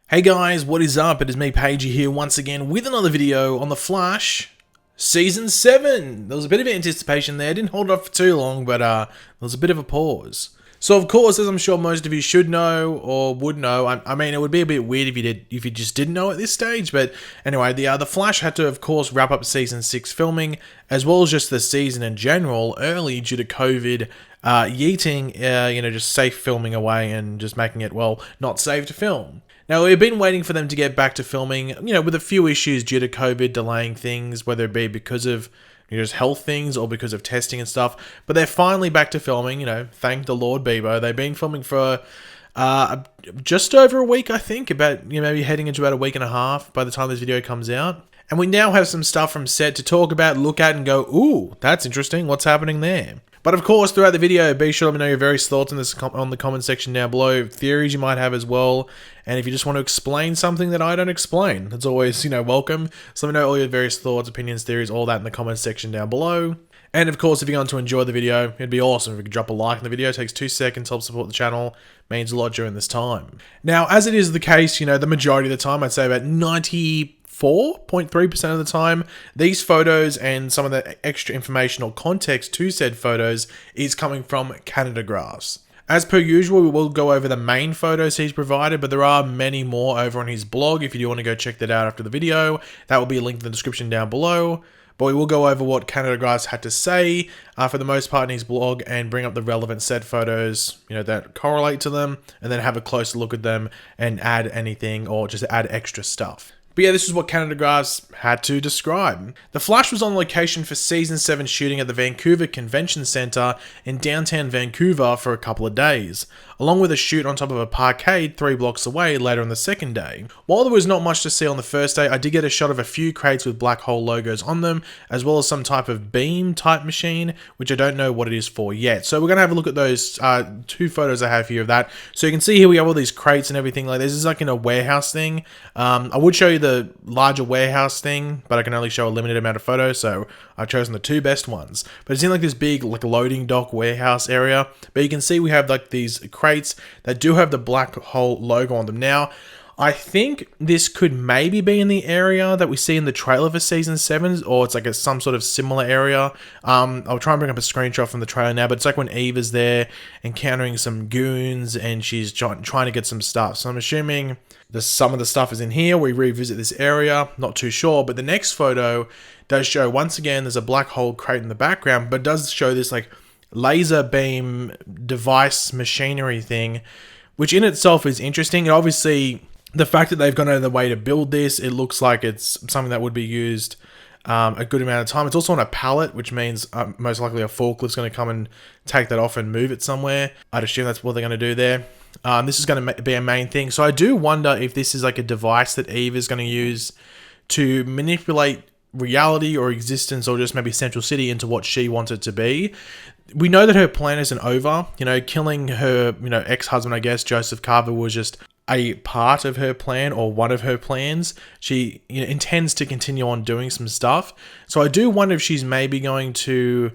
Hey guys, what is up? It is me, Pagey, here once again with another video on The Flash Season 7. There was a bit of anticipation there. Didn't hold up for too long, but there was a bit of a pause. So of course, as I'm sure most of you should know or would know, I mean, it would be a bit weird if you just didn't know at this stage. But anyway, the Flash had to, of course, wrap up Season 6 filming, as well as just the season in general, early due to COVID yeeting, just safe filming away and just making it, well, not safe to film. Now, we've been waiting for them to get back to filming, with a few issues due to COVID delaying things, whether it be because of just health things or because of testing and stuff. But they're finally back to filming, thank the Lord Bebo. They've been filming for just over a week, I think, about, maybe heading into about a week and a half by the time this video comes out. And we now have some stuff from set to talk about, look at, and go, ooh, that's interesting, what's happening there? But of course, throughout the video, be sure to let me know your various thoughts on the comment section down below, theories you might have as well, and if you just want to explain something that I don't explain, it's always, welcome. So let me know all your various thoughts, opinions, theories, all that in the comment section down below. And of course, if you're going to enjoy the video, it'd be awesome if you could drop a like in the video. It takes 2 seconds to help support the channel. Means a lot during this time. Now, as it is the case, the majority of the time, I'd say about 94.3% of the time, these photos and some of the extra information or context to said photos is coming from Canada Graphs. As per usual, we will go over the main photos he's provided, but there are many more over on his blog if you do want to go check that out after the video. That will be linked in the description down below. But we will go over what Canada Graphs had to say for the most part in his blog and bring up the relevant set photos, that correlate to them, and then have a closer look at them and add anything or just add extra stuff. But yeah, this is what Canada Graphs had to describe. The Flash was on location for Season 7 shooting at the Vancouver Convention Centre in downtown Vancouver for a couple of days, along with a shoot on top of a parkade 3 blocks away later on the second day. While there was not much to see on the first day, I did get a shot of a few crates with Blackhole logos on them, as well as some type of beam type machine, which I don't know what it is for yet. So we're going to have a look at those 2 photos I have here of that. So you can see here we have all these crates and everything like this. This is like in a warehouse thing. I would show you the larger warehouse thing, but I can only show a limited amount of photos, so I've chosen the 2 best ones. But it's in like this big loading dock warehouse area, but you can see we have like these crates that do have the Blackhole logo on them. Now, I think this could maybe be in the area that we see in the trailer for Season 7, or it's like some sort of similar area. I'll try and bring up a screenshot from the trailer now, but it's like when Eve is there encountering some goons and she's trying to get some stuff. So I'm assuming some of the stuff is in here. We revisit this area, not too sure, but the next photo does show, once again, there's a Blackhole crate in the background, but does show this like laser beam device machinery thing, which in itself is interesting. And obviously, the fact that they've gone out of the way to build this, it looks like it's something that would be used a good amount of time. It's also on a pallet, which means most likely a forklift's going to come and take that off and move it somewhere. I'd assume that's what they're going to do there. This is going to be a main thing. So I do wonder if this is like a device that Eve is going to use to manipulate reality or existence, or just maybe Central City into what she wants it to be. We know that her plan isn't over. Killing her, ex-husband, I guess, Joseph Carver, was just a part of her plan, or one of her plans. She intends to continue on doing some stuff. So I do wonder if she's maybe going to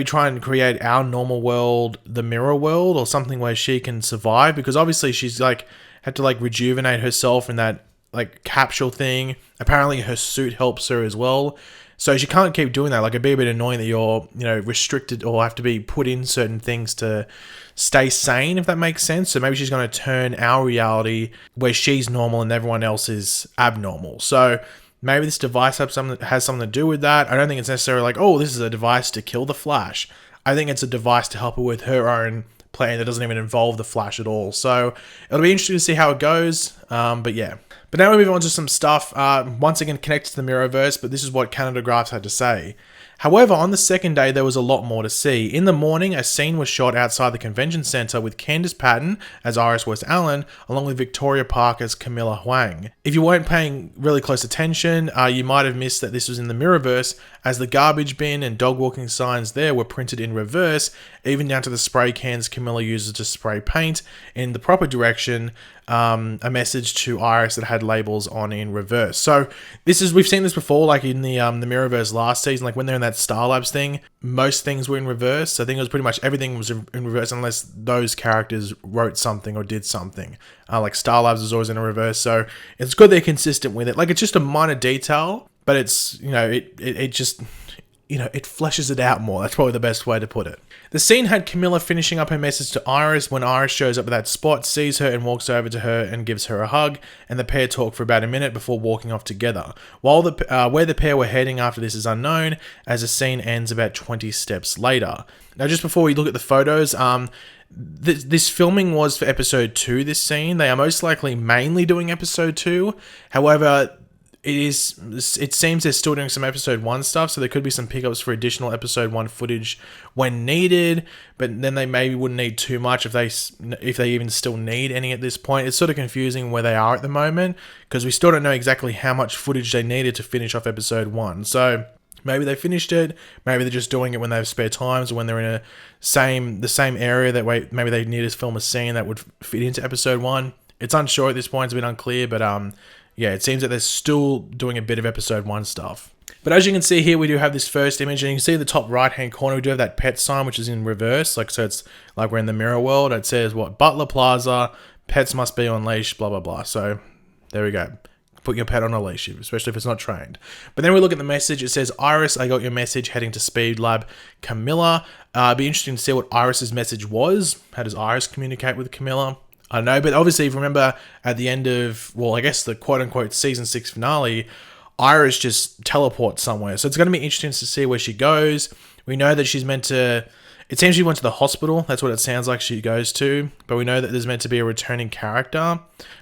try and create our normal world, the mirror world, or something where she can survive, because obviously she's had to rejuvenate herself in that capsule thing. Apparently her suit helps her as well. So she can't keep doing that. It'd be a bit annoying that you're, restricted or have to be put in certain things to stay sane, if that makes sense. So maybe she's going to turn our reality where she's normal and everyone else is abnormal. So maybe this device has something to do with that. I don't think it's necessarily this is a device to kill the Flash. I think it's a device to help her with her own plan that doesn't even involve the Flash at all. So it'll be interesting to see how it goes. But yeah. But now we move on to some stuff, once again connected to the Mirrorverse, but this is what Canada Graphs had to say. However, on the second day, there was a lot more to see. In the morning, a scene was shot outside the convention center with Candace Patton as Iris West Allen, along with Victoria Park as Camilla Huang. If you weren't paying really close attention, you might have missed that this was in the Mirrorverse, as the garbage bin and dog walking signs there were printed in reverse, even down to the spray cans Camilla uses to spray paint in the proper direction. A message to Iris that had labels on in reverse. So we've seen this before, like in the Mirrorverse last season, like when they're in that Star Labs thing, most things were in reverse. I think it was pretty much everything was in reverse unless those characters wrote something or did something. Like Star Labs is always in a reverse, so it's good they're consistent with it. Like, it's just a minor detail, but it's, it just, it fleshes it out more. That's probably the best way to put it. The scene had Camilla finishing up her message to Iris when Iris shows up at that spot, sees her and walks over to her and gives her a hug, and the pair talk for about a minute before walking off together. While where the pair were heading after this is unknown, as the scene ends about 20 steps later. Now, just before we look at the photos, this filming was for episode 2, this scene. They are most likely mainly doing episode 2. However, it seems they're still doing some episode 1 stuff, so there could be some pickups for additional episode 1 footage when needed, but then they maybe wouldn't need too much if they even still need any at this point. It's sort of confusing where they are at the moment, because we still don't know exactly how much footage they needed to finish off episode 1. So maybe they finished it, maybe they're just doing it when they have spare times, or when they're in the same area, that way maybe they need to film a scene that would fit into episode 1. It's unsure at this point, it's a bit unclear, but yeah, it seems that they're still doing a bit of episode 1 stuff. But as you can see here, we do have this first image, and you can see the top right hand corner, we do have that pet sign, which is in reverse, like, so it's like we're in the mirror world. It says Butler Plaza, pets must be on leash, blah blah blah. So there we go. Put your pet on a leash, especially if it's not trained. But then we look at the message. It says, Iris, I got your message, heading to Speed Lab. Camilla. It'd be interesting to see what Iris's message was. How does Iris communicate with Camilla? I don't know, but obviously, if you remember at the end of, well, I guess the quote-unquote season 6 finale, Iris just teleports somewhere. So it's going to be interesting to see where she goes. We know that she's meant to, it seems she went to the hospital. That's what it sounds like she goes to. But we know that there's meant to be a returning character.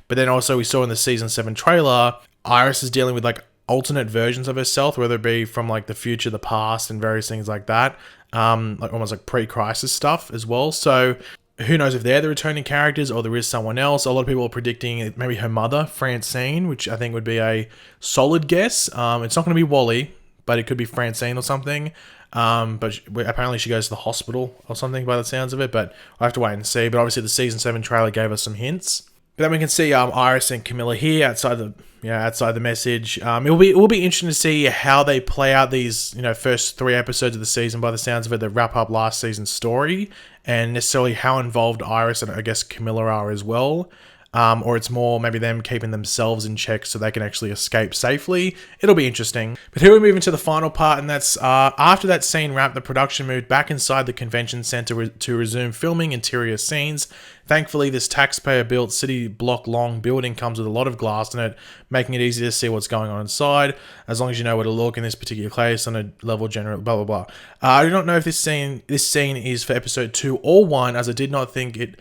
But then also we saw in the season 7 trailer, Iris is dealing with like alternate versions of herself, whether it be from like the future, the past, and various things like that. Like almost like pre-crisis stuff as well. So who knows if they're the returning characters or there is someone else. A lot of people are predicting maybe her mother, Francine, which I think would be a solid guess. It's not going to be Wally, but it could be Francine or something. But apparently she goes to the hospital or something by the sounds of it, but I'll have to wait and see. But obviously the season 7 trailer gave us some hints. But then we can see Iris and Camilla here outside the message. It will be interesting to see how they play out these first 3 episodes of the season. By the sounds of it, that wrap up last season's story, and necessarily how involved Iris and I guess Camilla are as well. Or it's more maybe them keeping themselves in check so they can actually escape safely. It'll be interesting. But here we move into the final part, and that's after that scene wrapped, the production moved back inside the convention center to resume filming interior scenes. Thankfully, this taxpayer-built city block-long building comes with a lot of glass in it, making it easy to see what's going on inside, as long as you know where to look in this particular place on a level general, blah, blah, blah. I do not know if this scene is for episode 2 or 1, as I did not think it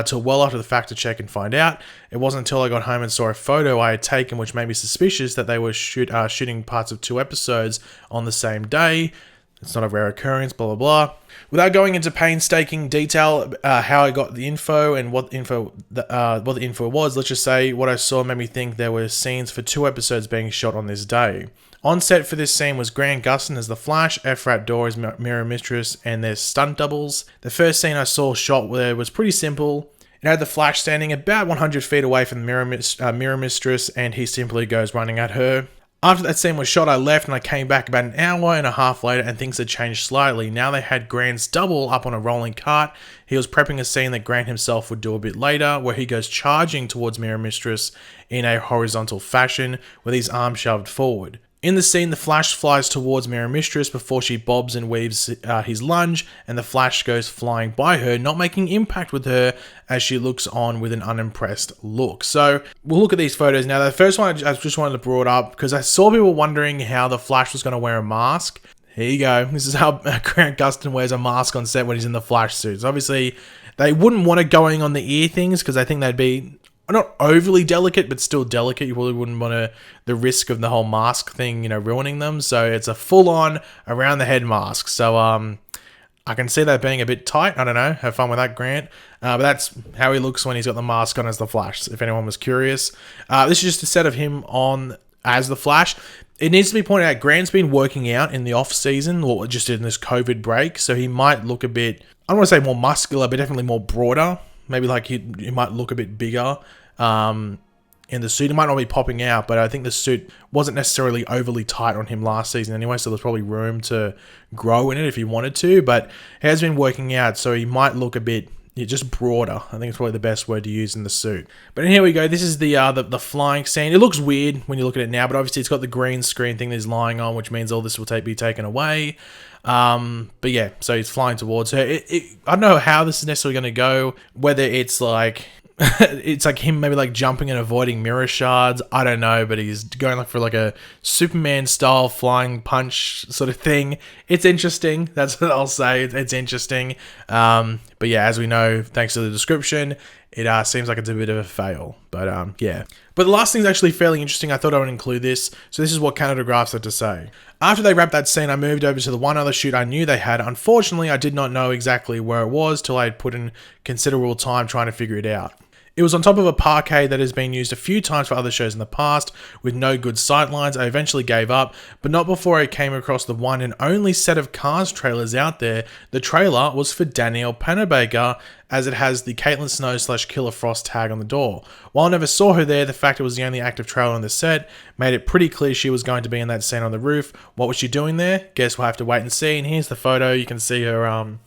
till well after the fact to check and find out. It wasn't until I got home and saw a photo I had taken, which made me suspicious that they were shooting parts of 2 episodes on the same day. It's not a rare occurrence, blah, blah, blah. Without going into painstaking detail how I got the info and what the info was, let's just say what I saw made me think there were scenes for 2 episodes being shot on this day. On set for this scene was Grant Gustin as the Flash, Efrat Dor as Mirror Mistress, and their stunt doubles. The first scene I saw shot there was pretty simple. It had the Flash standing about 100 feet away from the Mirror Mistress, and he simply goes running at her. After that scene was shot, I left and I came back about an hour and a half later, and things had changed slightly. Now they had Grant's double up on a rolling cart. He was prepping a scene that Grant himself would do a bit later, where he goes charging towards Mirror Mistress in a horizontal fashion with his arm shoved forward. In the scene, the Flash flies towards Mirror Mistress before she bobs and weaves his lunge, and the Flash goes flying by her, not making impact with her as she looks on with an unimpressed look. So we'll look at these photos now. The first one I just wanted to bring it up because I saw people wondering how the Flash was going to wear a mask. Here you go. This is how Grant Gustin wears a mask on set when he's in the Flash suits. Obviously, they wouldn't want it going on the ear things because I think they'd be not overly delicate, but still delicate. You probably wouldn't want the risk of the whole mask thing, ruining them. So it's a full-on around the head mask. So I can see that being a bit tight. I don't know. Have fun with that, Grant. But that's how he looks when he's got the mask on as the Flash, if anyone was curious. This is just a set of him on as the Flash. It needs to be pointed out, Grant's been working out in the off season, or just in this COVID break, so he might look a bit I don't want to say more muscular, but definitely more broader. Maybe like he might look a bit bigger in the suit. It might not be popping out, but I think the suit wasn't necessarily overly tight on him last season anyway, so there's probably room to grow in it if he wanted to, but he has been working out, so he might look a bit just broader. I think it's probably the best word to use in the suit. But here we go. This is the flying scene. It looks weird when you look at it now, but obviously it's got the green screen thing that he's lying on, which means all this will be taken away. But yeah, so he's flying towards her. I don't know how this is necessarily going to go, whether it's like it's like him maybe like jumping and avoiding mirror shards. I don't know, but he's going like for like a Superman style flying punch sort of thing. It's interesting. That's what I'll say. It's interesting. But yeah, as we know, thanks to the description, it seems like it's a bit of a fail. But yeah. But the last thing's actually fairly interesting. I thought I would include this. So this is what Canada Graphs had to say. After they wrapped that scene, I moved over to the one other shoot I knew they had. Unfortunately, I did not know exactly where it was till I had put in considerable time trying to figure it out. It was on top of a parquet that has been used a few times for other shows in the past, with no good sightlines. I eventually gave up, but not before I came across the one and only set of Cars trailers out there. The trailer was for Danielle Panabaker, as it has the Caitlin Snow / Killer Frost tag on the door. While I never saw her there, the fact it was the only active trailer on the set made it pretty clear she was going to be in that scene on the roof. What was she doing there? Guess we'll have to wait and see. And here's the photo. You can see her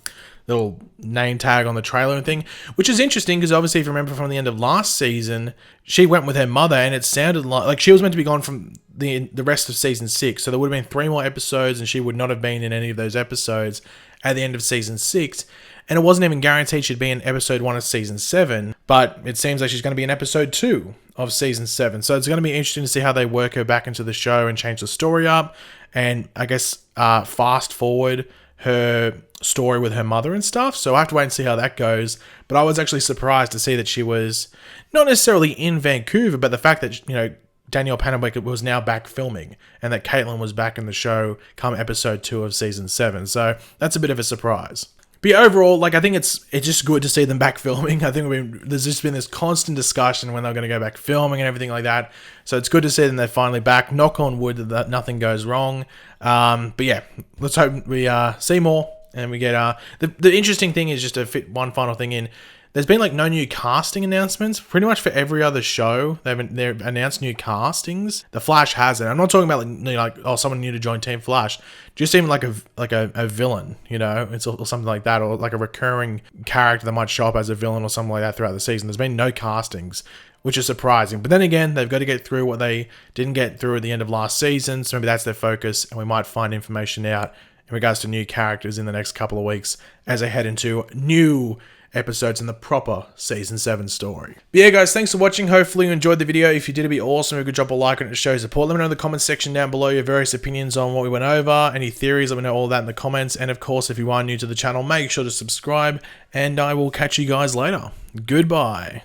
little name tag on the trailer and thing, which is interesting because obviously if you remember from the end of last season, she went with her mother and it sounded like she was meant to be gone from the rest of season 6, so there would have been 3 more episodes and she would not have been in any of those episodes at the end of season 6, and it wasn't even guaranteed she'd be in episode 1 of season 7, but it seems like she's going to be in episode 2 of season 7, so it's going to be interesting to see how they work her back into the show and change the story up, and I guess fast forward her story with her mother and stuff, so I have to wait and see how that goes. But I was actually surprised to see that she was not necessarily in Vancouver, but the fact that, you know, Danielle Panabaker was now back filming and that Caitlin was back in the show come episode 2 of season 7, so that's a bit of a surprise. But yeah, overall, like, I think it's just good to see them back filming. I think there's just been this constant discussion when they're going to go back filming and everything like that. So it's good to see them they're finally back. Knock on wood that nothing goes wrong. But yeah, let's hope we see more and we get the interesting thing is, just to fit one final thing in, there's been like no new casting announcements. Pretty much for every other show, they've announced new castings. The Flash hasn't. I'm not talking about like someone new to join Team Flash. Just even like a villain, you know, it's or something like that, or like a recurring character that might show up as a villain or something like that throughout the season. There's been no castings, which is surprising. But then again, they've got to get through what they didn't get through at the end of last season, so maybe that's their focus, and we might find information out in regards to new characters in the next couple of weeks as they head into new episodes in the proper season 7 story. But yeah, guys, thanks for watching. Hopefully you enjoyed the video. If you did, it'd be awesome if you could drop a like on it to show support. Let me know in the comments section down below your various opinions on what we went over, any theories. Let me know all that in the comments. And of course, if you are new to the channel, make sure to subscribe, and I will catch you guys later. Goodbye.